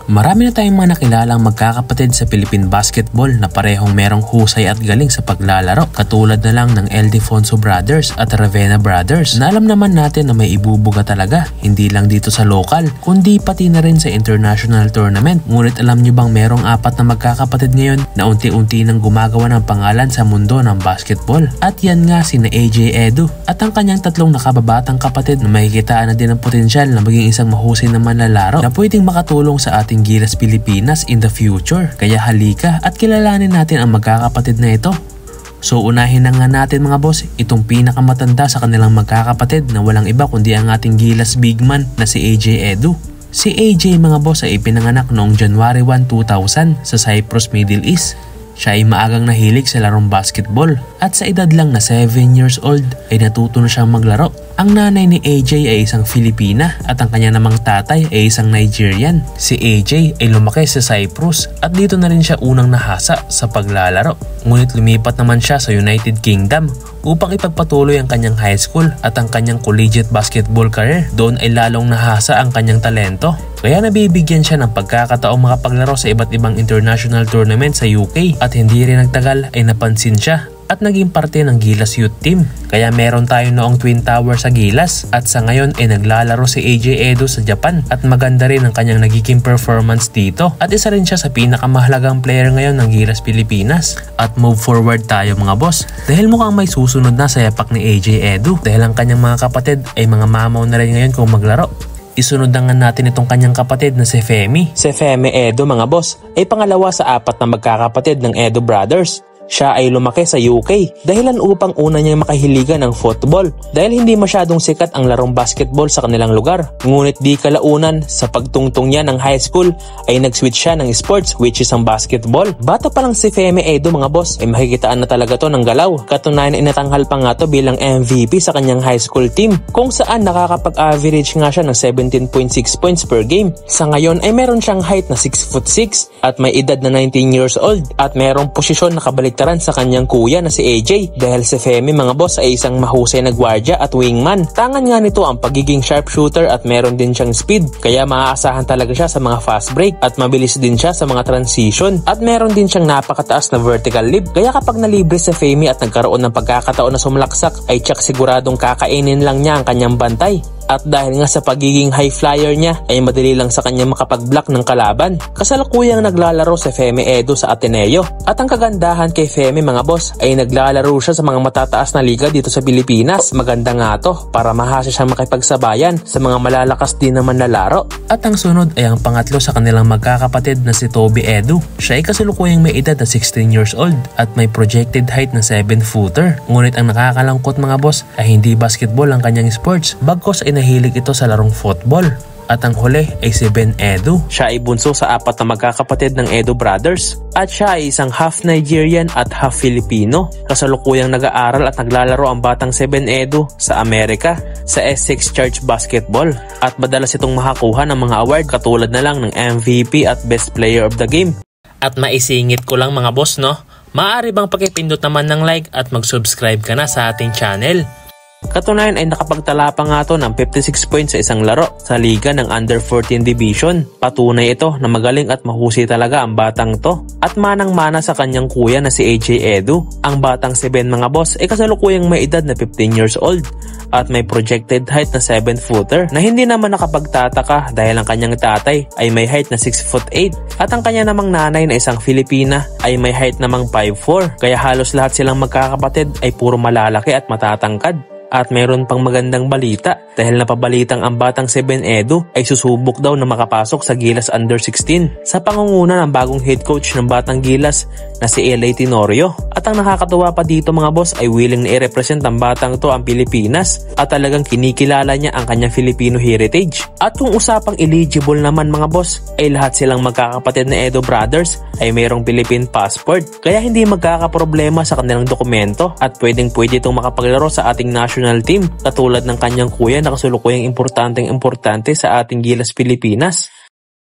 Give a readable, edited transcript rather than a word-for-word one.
Marami na tayong mga nakilalang magkakapatid sa Philippine basketball na parehong merong husay at galing sa paglalaro, katulad na lang ng Ildefonso Brothers at Ravena Brothers na alam naman natin na may ibubuga talaga, hindi lang dito sa local kundi pati na rin sa international tournament. Ngunit alam nyo bang merong apat na magkakapatid ngayon na unti-unti nang gumagawa ng pangalan sa mundo ng basketball? At yan nga sina AJ Edu at ang kanyang tatlong nakababatang kapatid na makikitaan na din ang potensyal na maging isang mahusay na manlalaro na pwedeng makatulong sa ating Gilas Pilipinas in the future. Kaya halika at kilalanin natin ang magkakapatid na ito. So unahin na nga natin mga boss itong pinakamatanda sa kanilang magkakapatid na walang iba kundi ang ating Gilas big man na si AJ Edu. Si AJ mga boss ay ipinanganak noong January 1, 2000 sa Cyprus, Middle East. Siya ay maagang nahilig sa larong basketball at sa edad lang na 7 years old ay natuto na siyang maglaro. Ang nanay ni AJ ay isang Filipina at ang kanya namang tatay ay isang Nigerian. Si AJ ay lumaki sa Cyprus at dito na rin siya unang nahasa sa paglalaro. Ngunit lumipat naman siya sa United Kingdom upang ipagpatuloy ang kanyang high school at ang kanyang collegiate basketball career. Doon ay lalong nahasa ang kanyang talento. Kaya nabibigyan siya ng pagkakataong makapaglaro sa iba't ibang international tournament sa UK at hindi rin nagtagal ay napansin siya at naging parte ng Gilas Youth Team. Kaya meron tayo noong Twin Tower sa Gilas at sa ngayon ay naglalaro si AJ Edu sa Japan at maganda rin ang kanyang nagiging performance dito at isa rin siya sa pinakamahalagang player ngayon ng Gilas Pilipinas. At move forward tayo mga boss dahil mukhang may susunod na sa yapak ni AJ Edu dahil ang kanyang mga kapatid ay mga mamaw na rin ngayon kung maglaro. Isunod na nga natin itong kanyang kapatid na si Femi. Si Femi Edu mga boss ay pangalawa sa apat na magkakapatid ng Edu Brothers. Siya ay lumaki sa UK dahilan upang una niyang makahiligan ng football dahil hindi masyadong sikat ang larong basketball sa kanilang lugar. Ngunit di kalaunan sa pagtungtong niya ng high school ay nag-switch siya ng sports which is ang basketball. Bata pa lang si Femi Edu mga boss ay makikitaan na talaga to ng galaw. Katunayan ay natanghal pa nga to bilang MVP sa kanyang high school team kung saan nakakapag-average nga siya ng 17.6 points per game. Sa ngayon ay meron siyang height na 6'6" at may edad na 19 years old at merong posisyon na kabaliktaran sa kanyang kuya na si AJ dahil si Femi mga boss ay isang mahusay na gwardiya at wingman. Tangan nga nito ang pagiging sharpshooter at meron din siyang speed kaya maaasahan talaga siya sa mga fast break at mabilis din siya sa mga transition at meron din siyang napakataas na vertical leap kaya kapag nalibre si Femi at nagkaroon ng pagkakataon na sumlaksak ay tsak siguradong kakainin lang niya ang kanyang bantay. At dahil nga sa pagiging high flyer niya ay madali lang sa kanya makapag-block ng kalaban. Kasalukuyang naglalaro si Femi Edu sa Ateneo. At ang kagandahan kay Femi mga boss ay naglalaro siya sa mga matataas na liga dito sa Pilipinas. Maganda nga to para mahasa siyang makipagsabayan sa mga malalakas din naman na laro. At ang sunod ay ang pangatlo sa kanilang magkakapatid na si Toby Edu. Siya ay kasalukuyang may edad na 16 years old at may projected height na 7-footer. Ngunit ang nakakalangkot mga boss ay hindi basketball ang kanyang sports. Bagkos ay nahilig ito sa larong football. At ang huli ay si Ben Edu. Siya ay bunso sa apat na magkakapatid ng Edu Brothers. At siya ay isang half Nigerian at half Filipino. Kasalukuyang nag-aaral at naglalaro ang batang si Ben Edu sa Amerika sa Essex Church Basketball. At madalas itong makakuha ng mga award katulad na lang ng MVP at Best Player of the Game. At maisingit ko lang mga boss no, maaari bang pakipindot naman ng like at mag-subscribe ka na sa ating channel. Katunayan ay nakapagtala pa nga to ng 56 points sa isang laro sa liga ng Under 14 Division. Patunay ito na magaling at mahusay talaga ang batang to. At manang-mana sa kanyang kuya na si AJ Edu. Ang batang si Ben mga boss ay kasalukuyang may edad na 15 years old at may projected height na 7-footer na hindi naman nakapagtataka dahil ang kanyang tatay ay may height na 6'8" at ang kanya namang nanay na isang Filipina ay may height namang 5'4", kaya halos lahat silang magkakapatid ay puro malalaki at matatangkad. At mayroon pang magandang balita dahil napabalitang ang batang si Ben Edu ay susubok daw na makapasok sa Gilas Under 16 sa pangunguna ng bagong head coach ng Batang Gilas na si Eli Tenorio. At ang nakakatuwa pa dito mga boss ay willing na i-represent ang batang to ang Pilipinas at talagang kinikilala niya ang kanyang Filipino heritage. At kung usapang eligible naman mga boss ay lahat silang magkakapatid na Edu Brothers ay mayroong Philippine passport kaya hindi magkakaproblema sa kanilang dokumento at pwedeng-pwede itong makapaglaro sa ating national team katulad ng kanyang kuya na kasulukuyang importante sa ating Gilas Pilipinas.